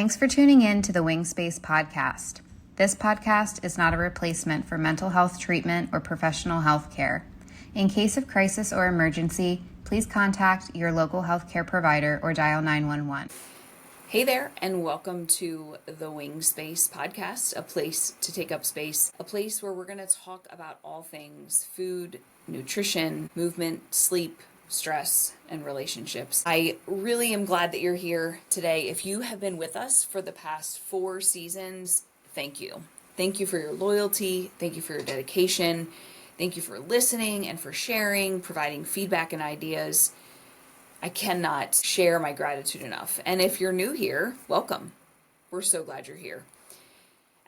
Thanks for tuning in to the WingSpace Podcast. This podcast is not a replacement for mental health treatment or professional health care. In case of crisis or emergency, please contact your local healthcare provider or dial 911. Hey there, and welcome to the WingSpace Podcast, a place to take up space, a place where we're going to talk about all things food, nutrition, movement, sleep, stress, and relationships. I really am glad that you're here today. If you have been with us for the past 4 seasons, thank you. Thank you for your loyalty. Thank you for your dedication. Thank you for listening and for sharing, providing feedback and ideas. I cannot share my gratitude enough. And if you're new here, welcome. We're so glad you're here.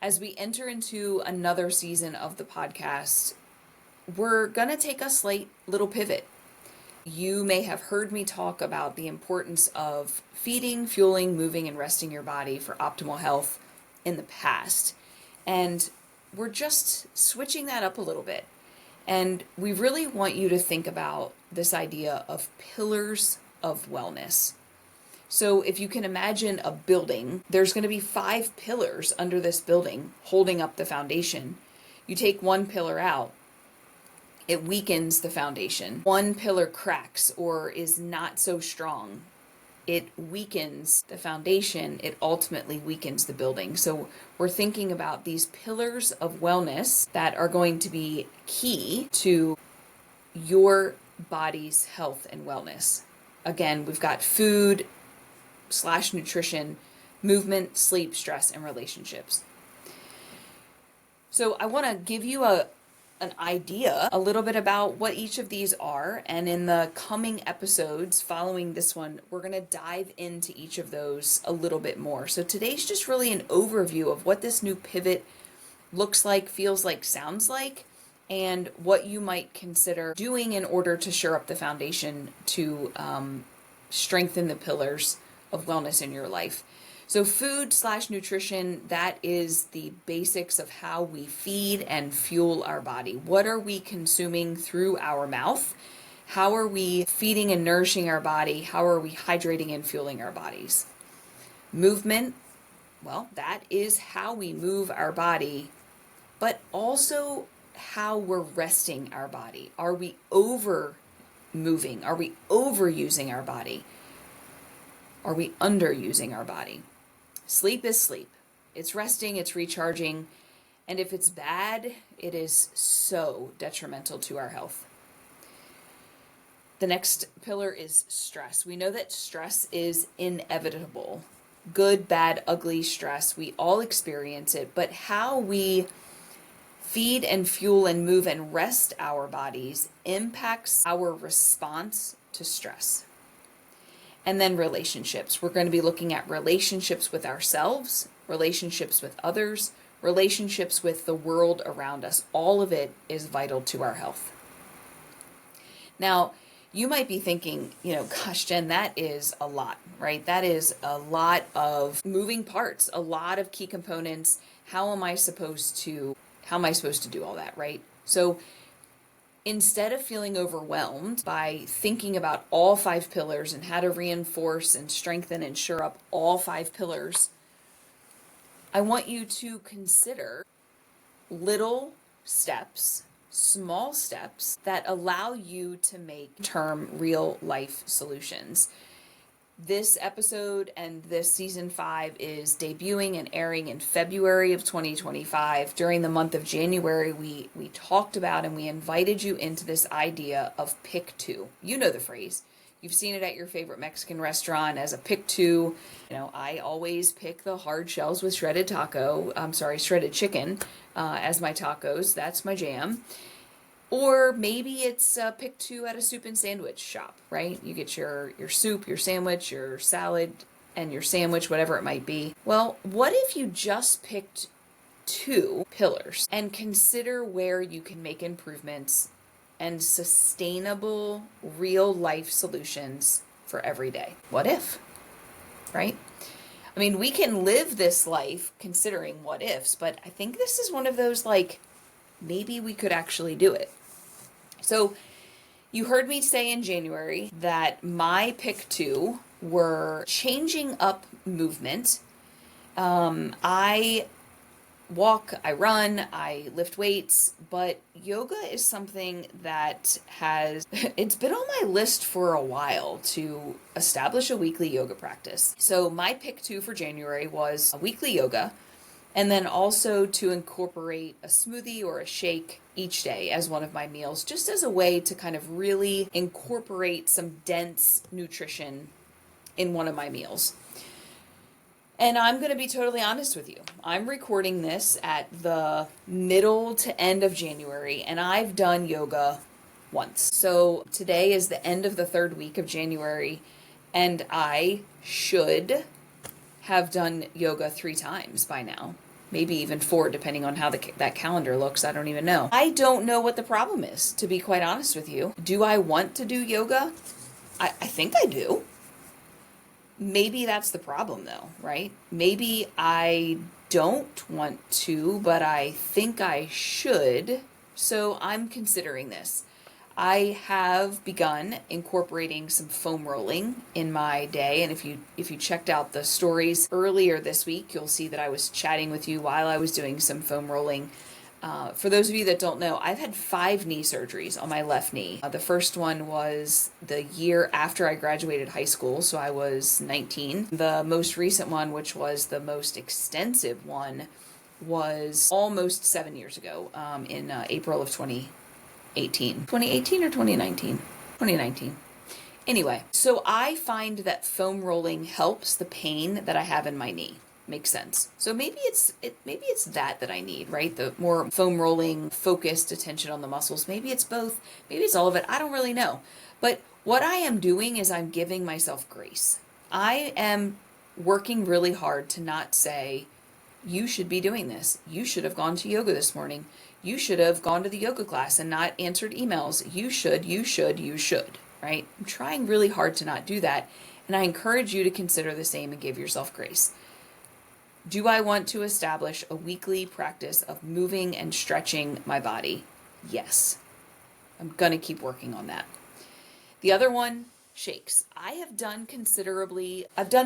As we enter into another season of the podcast, we're going to take a slight little pivot. You may have heard me talk about the importance of feeding, fueling, moving, and resting your body for optimal health in the past. And we're just switching that up a little bit. And we really want you to think about this idea of pillars of wellness. So if you can imagine a building, there's going to be 5 pillars under this building holding up the foundation. You take one pillar out, it weakens the foundation. One pillar cracks or is not so strong. It weakens the foundation. It ultimately weakens the building. So we're thinking about these pillars of wellness that are going to be key to your body's health and wellness. Again, we've got food / nutrition, movement, sleep, stress, and relationships. So I want to give you an idea a little bit about what each of these are, and in the coming episodes following this one, we're going to dive into each of those a little bit more. So today's just really an overview of what this new pivot looks like, feels like, sounds like, and what you might consider doing in order to shore up the foundation to strengthen the pillars of wellness in your life. So food / nutrition, that is the basics of how we feed and fuel our body. What are we consuming through our mouth? How are we feeding and nourishing our body? How are we hydrating and fueling our bodies? Movement, well, that is how we move our body, but also how we're resting our body. Are we over moving? Are we overusing our body? Are we underusing our body? Sleep is sleep. It's resting, it's recharging, and if it's bad, it is so detrimental to our health. The next pillar is stress. We know that stress is inevitable. Good, bad, ugly stress. We all experience it, but how we feed and fuel and move and rest our bodies impacts our response to stress. And then relationships. We're going to be looking at relationships with ourselves, relationships with others, relationships with the world around us. All of it is vital to our health. Now, you might be thinking, gosh, Jen, that is a lot, right? That is a lot of moving parts, a lot of key components. How am I supposed to do all that, right? So instead of feeling overwhelmed by thinking about all 5 pillars and how to reinforce and strengthen and shore up all 5 pillars, I want you to consider little steps, small steps that allow you to make real life solutions. This episode and this season 5 is debuting and airing in February of 2025. During the month of January, we talked about and we invited you into this idea of pick 2. You know the phrase. You've seen it at your favorite Mexican restaurant as a pick 2. I always pick the hard shells with shredded chicken as my tacos. That's my jam. Or maybe it's pick 2 at a soup and sandwich shop, right? You get your soup, your sandwich, your salad, and your sandwich, whatever it might be. Well, what if you just picked 2 pillars and consider where you can make improvements and sustainable real life solutions for every day? What if, right? I mean, we can live this life considering what ifs, but I think this is one of those maybe we could actually do it. So you heard me say in January that my pick 2 were changing up movement I walk, I run, I lift weights, but yoga is something that it's been on my list for a while to establish a weekly yoga practice. So my pick 2 for January was a weekly yoga, and then also to incorporate a smoothie or a shake each day as one of my meals, just as a way to kind of really incorporate some dense nutrition in one of my meals. And I'm going to be totally honest with you. I'm recording this at the middle to end of January, and I've done yoga once. So today is the end of the 3rd week of January, and I should have done yoga 3 times by now. Maybe even 4, depending on how that calendar looks. I don't even know. I don't know what the problem is, to be quite honest with you. Do I want to do yoga? I think I do. Maybe that's the problem though, right? Maybe I don't want to, but I think I should. So I'm considering this. I have begun incorporating some foam rolling in my day, and if you checked out the stories earlier this week, you'll see that I was chatting with you while I was doing some foam rolling. For those of you that don't know, I've had 5 knee surgeries on my left knee. The first one was the year after I graduated high school, so I was 19. The most recent one, which was the most extensive one, was almost 7 years ago, in April of 2018 or 2019? 2019. Anyway, so I find that foam rolling helps the pain that I have in my knee. Makes sense. So maybe it's that I need, right? The more foam rolling, focused attention on the muscles. Maybe it's both. Maybe it's all of it. I don't really know. But what I am doing is I'm giving myself grace. I am working really hard to not say, you should be doing this. You should have gone to yoga this morning. You should have gone to the yoga class and not answered emails. You should, right? I'm trying really hard to not do that. And I encourage you to consider the same and give yourself grace. Do I want to establish a weekly practice of moving and stretching my body? Yes. I'm going to keep working on that. The other one, shakes. I've done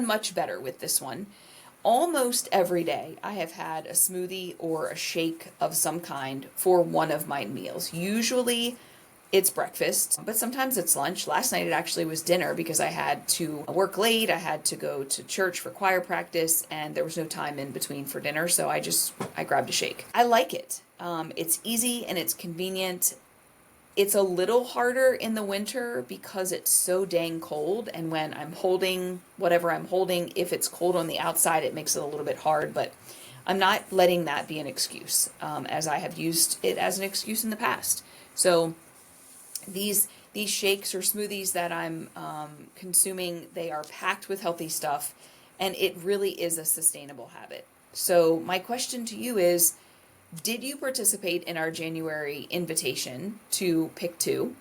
much better with this one. Almost every day I have had a smoothie or a shake of some kind for one of my meals. Usually it's breakfast, but sometimes it's lunch. Last night it actually was dinner because I had to work late. I had to go to church for choir practice and there was no time in between for dinner. So I grabbed a shake. I like it. It's easy and it's convenient. It's a little harder in the winter because it's so dang cold. And when I'm holding whatever I'm holding, if it's cold on the outside, it makes it a little bit hard, but I'm not letting that be an excuse, as I have used it as an excuse in the past. So these shakes or smoothies that I'm consuming, they are packed with healthy stuff, and it really is a sustainable habit. So my question to you is, did you participate in our January invitation to pick 2?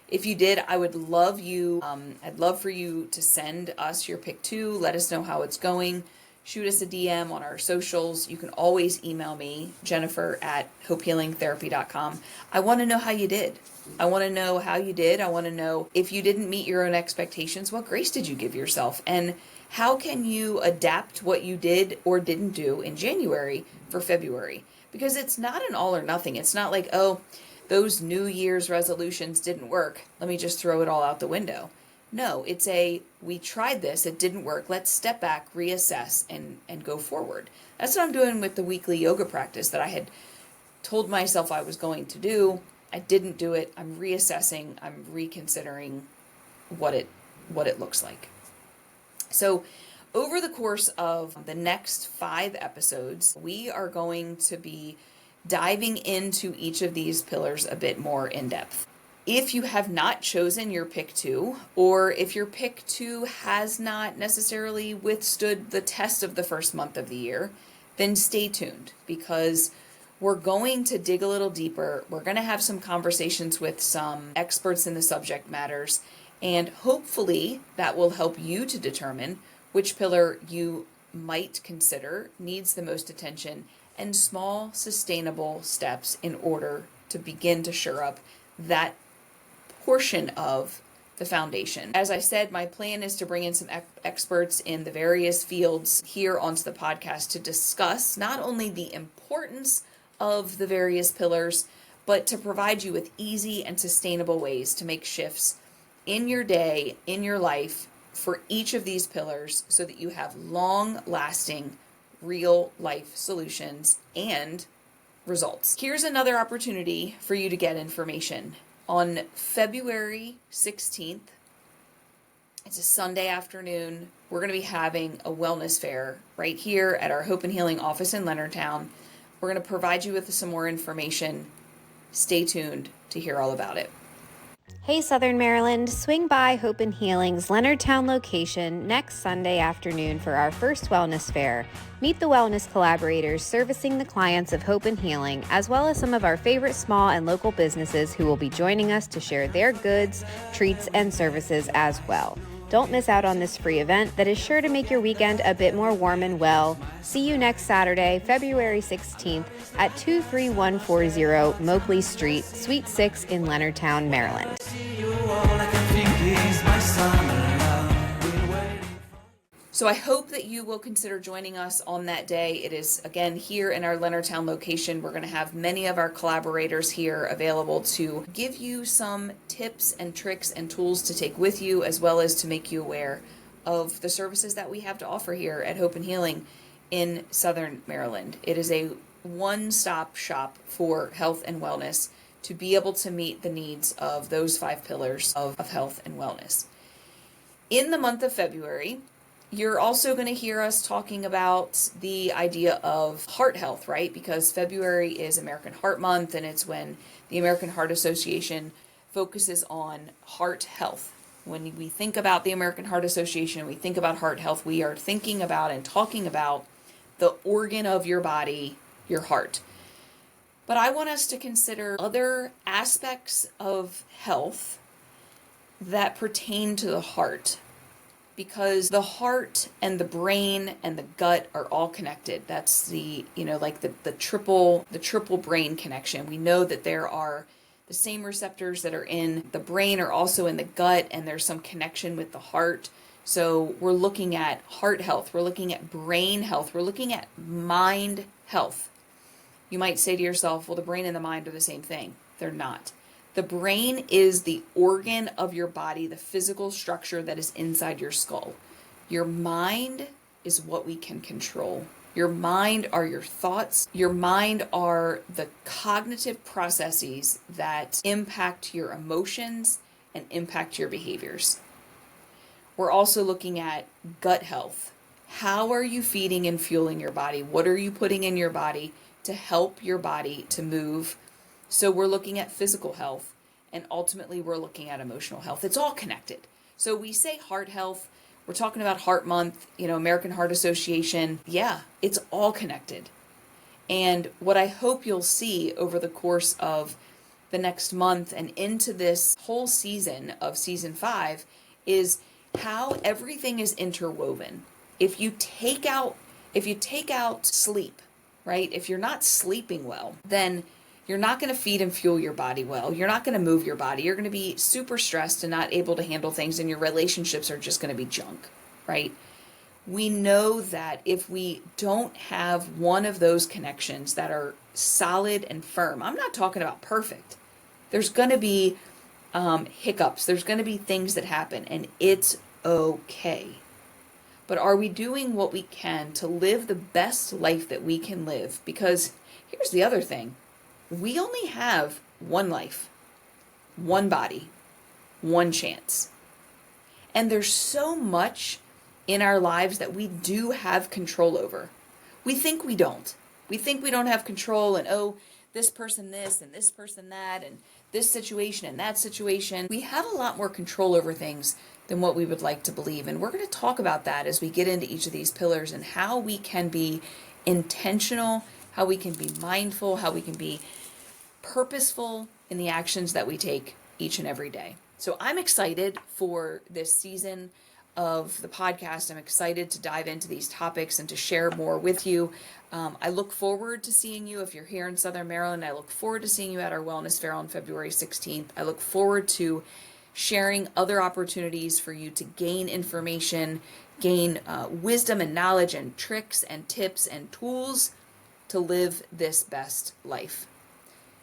If you did, I would love I'd love for you to send us your pick 2. Let us know how it's going. Shoot us a DM on our socials. You can always email me, Jennifer@hopehealingtherapy.com. I want to know how you did. I want to know how you did. I want to know if you didn't meet your own expectations, what grace did you give yourself? And how can you adapt what you did or didn't do in January for February? Because it's not an all or nothing. It's not like, oh, those New Year's resolutions didn't work. Let me just throw it all out the window. No, it's we tried this, it didn't work. Let's step back, reassess, and go forward. That's what I'm doing with the weekly yoga practice that I had told myself I was going to do. I didn't do it. I'm reassessing. I'm reconsidering what it looks like. So over the course of the next 5 episodes, we are going to be diving into each of these pillars a bit more in depth. If you have not chosen your pick 2, or if your pick 2 has not necessarily withstood the test of the first month of the year, then stay tuned, because we're going to dig a little deeper. We're going to have some conversations with some experts in the subject matters, and hopefully that will help you to determine which pillar you might consider needs the most attention and small, sustainable steps in order to begin to shore up that portion of the foundation. As I said, my plan is to bring in some experts in the various fields here onto the podcast to discuss not only the importance of the various pillars, but to provide you with easy and sustainable ways to make shifts in your day, in your life, for each of these pillars so that you have long-lasting, real-life solutions and results. Here's another opportunity for you to get information. On February 16th, it's a Sunday afternoon, we're going to be having a wellness fair right here at our Hope and Healing office in Leonardtown. We're going to provide you with some more information. Stay tuned to hear all about it. Hey Southern Maryland, swing by Hope and Healing's Leonardtown location next Sunday afternoon for our first wellness fair. Meet the wellness collaborators servicing the clients of Hope and Healing, as well as some of our favorite small and local businesses who will be joining us to share their goods, treats, and services as well. Don't miss out on this free event that is sure to make your weekend a bit more warm and well. See you next Saturday, February 16th at 23140 Moakley Street, Suite 6 in Leonardtown, Maryland. So I hope that you will consider joining us on that day. It is, again, here in our Leonardtown location. We're going to have many of our collaborators here available to give you some tips and tricks and tools to take with you, as well as to make you aware of the services that we have to offer here at Hope and Healing in Southern Maryland. It is a one-stop shop for health and wellness to be able to meet the needs of those 5 pillars of health and wellness. In the month of February, you're also going to hear us talking about the idea of heart health, right? Because February is American Heart Month, and it's when the American Heart Association focuses on heart health. When we think about the American Heart Association, we think about heart health, we are thinking about and talking about the organ of your body, your heart. But I want us to consider other aspects of health that pertain to the heart, because the heart and the brain and the gut are all connected. That's the triple brain connection. We know that there are the same receptors that are in the brain are also in the gut, and there's some connection with the heart. So we're looking at heart health, we're looking at brain health, we're looking at mind health. You might say to yourself, well, the brain and the mind are the same thing. They're not. The brain is the organ of your body, the physical structure that is inside your skull. Your mind is what we can control. Your mind are your thoughts. Your mind are the cognitive processes that impact your emotions and impact your behaviors. We're also looking at gut health. How are you feeding and fueling your body? What are you putting in your body to help your body to move? So we're looking at physical health, and ultimately we're looking at emotional health. It's all connected. So we say heart health, we're talking about Heart Month, American Heart Association. Yeah, it's all connected. And what I hope you'll see over the course of the next month and into this whole season of season 5 is how everything is interwoven. If you take out sleep, right? If you're not sleeping well, then you're not going to feed and fuel your body well. You're not going to move your body. You're going to be super stressed and not able to handle things, and your relationships are just going to be junk, right? We know that if we don't have one of those connections that are solid and firm, I'm not talking about perfect. There's going to be hiccups. There's going to be things that happen, and it's okay. But are we doing what we can to live the best life that we can live? Because here's the other thing. We only have one life, one body, one chance. And there's so much in our lives that we do have control over. We think we don't. We think we don't have control, and this person this and this person that and this situation and that situation. We have a lot more control over things than what we would like to believe. And we're going to talk about that as we get into each of these pillars and how we can be intentional, how we can be mindful, how we can be purposeful in the actions that we take each and every day. So I'm excited for this season of the podcast. I'm excited to dive into these topics and to share more with you. I look forward to seeing you if you're here in Southern Maryland. I look forward to seeing you at our Wellness Fair on February 16th. I look forward to sharing other opportunities for you to gain information, gain wisdom and knowledge and tricks and tips and tools to live this best life.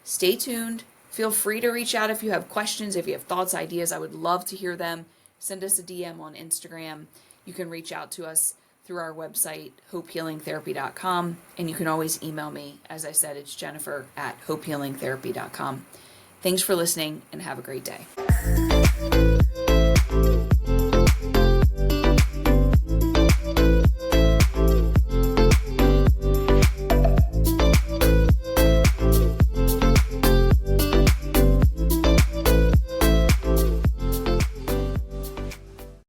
Stay tuned. Feel free to reach out if you have questions, if you have thoughts, ideas. I would love to hear them. Send us a DM on Instagram. You can reach out to us through our website, hopehealingtherapy.com. And you can always email me. As I said, it's Jennifer@hopehealingtherapy.com. Thanks for listening and have a great day.